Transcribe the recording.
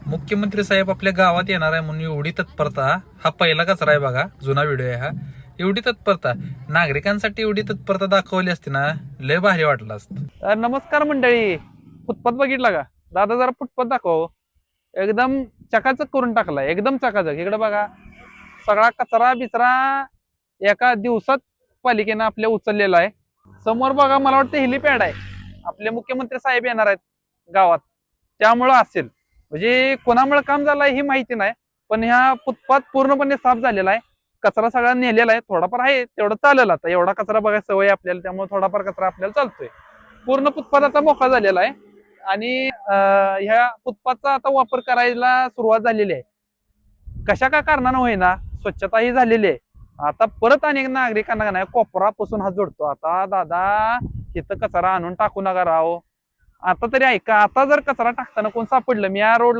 मुख्यमंत्री साहेब आपल्या गावात येणार आहे म्हणून एवढी तत्परता. हा पहिला कचरा आहे बघा, जुना व्हिडिओ आहे हा. एवढी तत्परता नागरिकांसाठी, एवढी तत्परता दाखवली असती ना, लय भारी वाटलं असतं. नमस्कार मंडळी. फुटपाथ बघितला का दादा? जरा फुटपाथ दाखव. एकदम चकाचक करून टाकलाय, एकदम चकाचक. इकडे बघा, सगळा कचरा बिचरा एका दिवसात पालिकेनं आपल्या उचललेला आहे. समोर बघा, मला वाटतं हेलिपॅड आहे. आपले मुख्यमंत्री साहेब येणार आहेत गावात, त्यामुळं असेल. म्हणजे कोणामुळे काम झालंय ही माहिती नाही, पण ह्या फुटपाथ पूर्णपणे साफ झालेला आहे. कचरा सगळा नेलेला आहे. थोडाफार आहे तेवढं चालेल. आता एवढा कचरा बघायला सवय आपल्याला, त्यामुळे थोडाफार कचरा आपल्याला चालतोय. पूर्ण फुटपाथ आता मोकळा झालेला आहे आणि ह्या फुटपाथचा आता वापर करायला सुरुवात झालेली आहे. कशा का कारणानं होईना, स्वच्छता ही झालेली आहे. आता परत अनेक नागरिकांना नाही कोपरापासून हात जोडतो. आता दादा, इथं कचरा आणून टाकू नका राव. आता तरी ऐका, आता जर कचरा टाकताना कोण सापडलं, मी या रोड